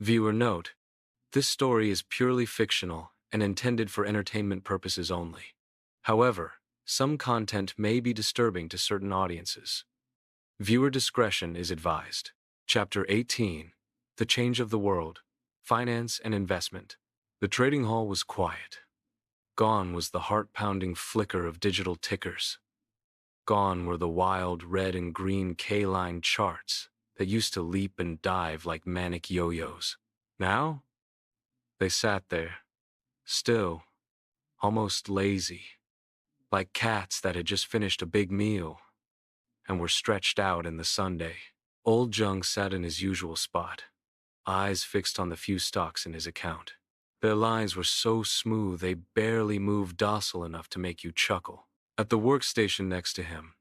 Viewer note: this story is purely fictional and intended for entertainment purposes only. However, some content may be disturbing to certain audiences. Viewer discretion is advised. Chapter 18: The Change of the World, Finance and Investment. The trading hall was quiet. Gone was the heart-pounding flicker of digital tickers. Gone were the wild red and green K-line charts that used to leap and dive like manic yo-yos. Now, they sat there, still, almost lazy, like cats that had just finished a big meal and were stretched out in the sunday. Old Zhang sat in his usual spot, eyes fixed on the few stocks in his account. Their lines were so smooth they barely moved docile enough to make you chuckle. At the workstation next to him,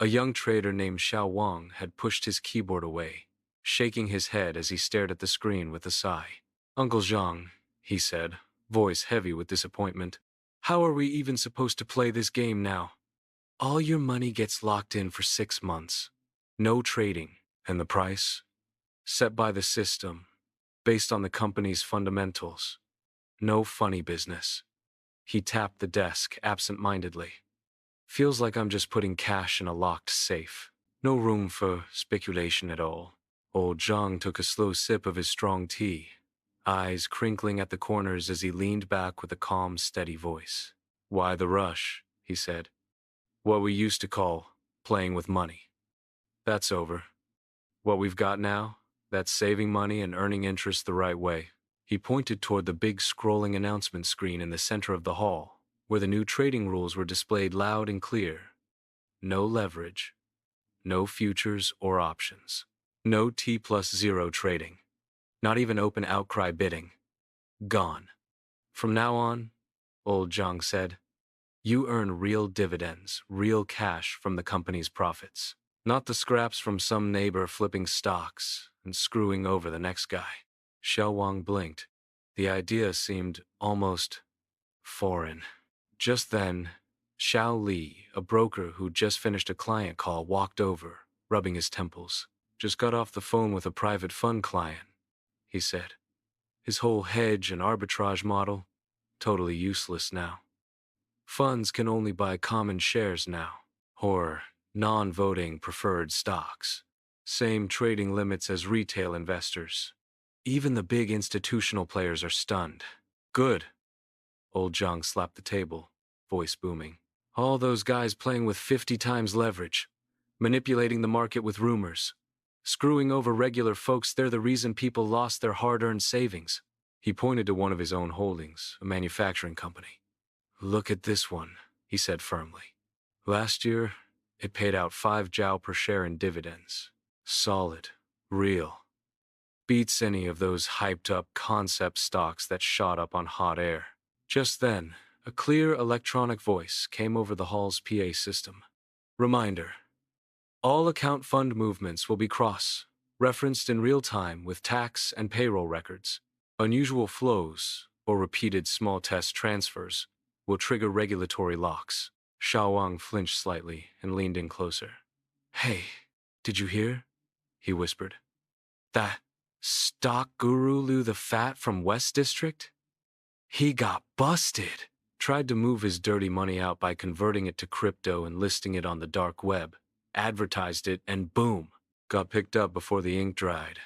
a young trader named Xiao Wang had pushed his keyboard away, shaking his head as he stared at the screen with a sigh. "Uncle Zhang," he said, voice heavy with disappointment, "how are we even supposed to play this game now? All your money gets locked in for 6 months. No trading. And the price? Set by the system, based on the company's fundamentals. No funny business." He tapped the desk absent-mindedly. "Feels like I'm just putting cash in a locked safe. No room for speculation at all." Old Zhang took a slow sip of his strong tea, eyes crinkling at the corners as he leaned back with a calm, steady voice. "Why the rush?" he said. "What we used to call playing with money. That's over. What we've got now, that's saving money and earning interest the right way." He pointed toward the big scrolling announcement screen in the center of the hall, where the new trading rules were displayed loud and clear. No leverage, no futures or options, no T+0 trading, not even open outcry bidding. Gone. "From now on," old Zhang said, "you earn real dividends, real cash from the company's profits. Not the scraps from some neighbor flipping stocks and screwing over the next guy." Xiao Wang blinked. The idea seemed almost foreign. Just then, Xiao Li, a broker who'd just finished a client call, walked over, rubbing his temples. "Just got off the phone with a private fund client," he said. "His whole hedge and arbitrage model, totally useless now. Funds can only buy common shares now, or non-voting preferred stocks. Same trading limits as retail investors. Even the big institutional players are stunned." "Good." Old Zhang slapped the table, voice booming. "All those guys playing with 50 times leverage, manipulating the market with rumors, screwing over regular folks, they're the reason people lost their hard-earned savings." He pointed to one of his own holdings, a manufacturing company. "Look at this one," he said firmly. "Last year, it paid out 5 jiao per share in dividends. Solid, real. Beats any of those hyped-up concept stocks that shot up on hot air." Just then, a clear electronic voice came over the hall's PA system. "Reminder: all account fund movements will be cross-referenced in real time with tax and payroll records. Unusual flows, or repeated small test transfers, will trigger regulatory locks." Xiao Wang flinched slightly and leaned in closer. "Hey, did you hear?" he whispered. "That stock guru Lou the Fat from West District? He got busted. Tried to move his dirty money out by converting it to crypto and listing it on the dark web. Advertised it and boom, got picked up before the ink dried.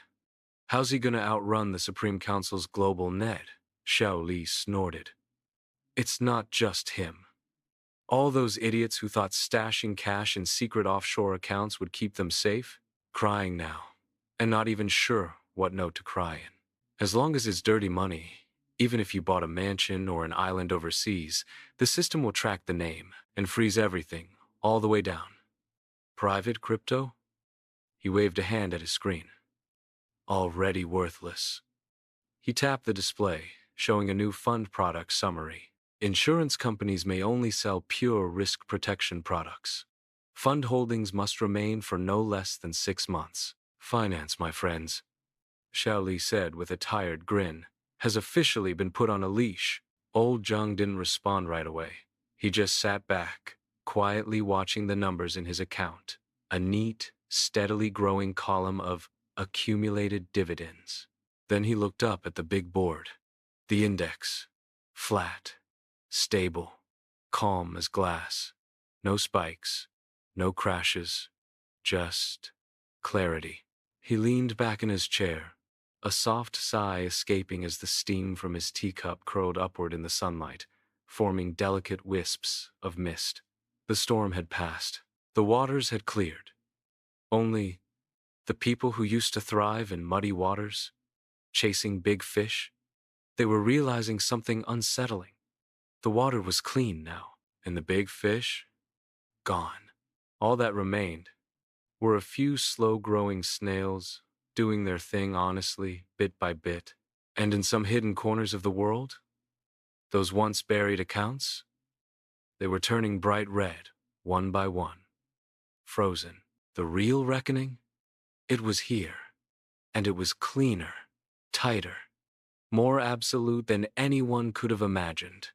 How's he gonna outrun the Supreme Council's global net?" Xiao Li snorted. "It's not just him. All those idiots who thought stashing cash in secret offshore accounts would keep them safe, crying now, and not even sure what note to cry in. As long as it's dirty money, even if you bought a mansion or an island overseas, the system will track the name and freeze everything all the way down. Private crypto?" He waved a hand at his screen. "Already worthless." He tapped the display, showing a new fund product summary. "Insurance companies may only sell pure risk protection products. Fund holdings must remain for no less than 6 months. Finance, my friends," Xiao Li said with a tired grin, "has officially been put on a leash." Old Zhang didn't respond right away. He just sat back, quietly watching the numbers in his account, a neat, steadily growing column of accumulated dividends. Then he looked up at the big board. The index. Flat. Stable. Calm as glass. No spikes. No crashes. Just clarity. He leaned back in his chair, a soft sigh escaping as the steam from his teacup curled upward in the sunlight, forming delicate wisps of mist. The storm had passed. The waters had cleared. Only the people who used to thrive in muddy waters, chasing big fish, they were realizing something unsettling. The water was clean now, and the big fish, gone. All that remained were a few slow-growing snails, doing their thing honestly, bit by bit. And in some hidden corners of the world, those once buried accounts, they were turning bright red, one by one. Frozen. The real reckoning? It was here. And it was cleaner, tighter, more absolute than anyone could have imagined.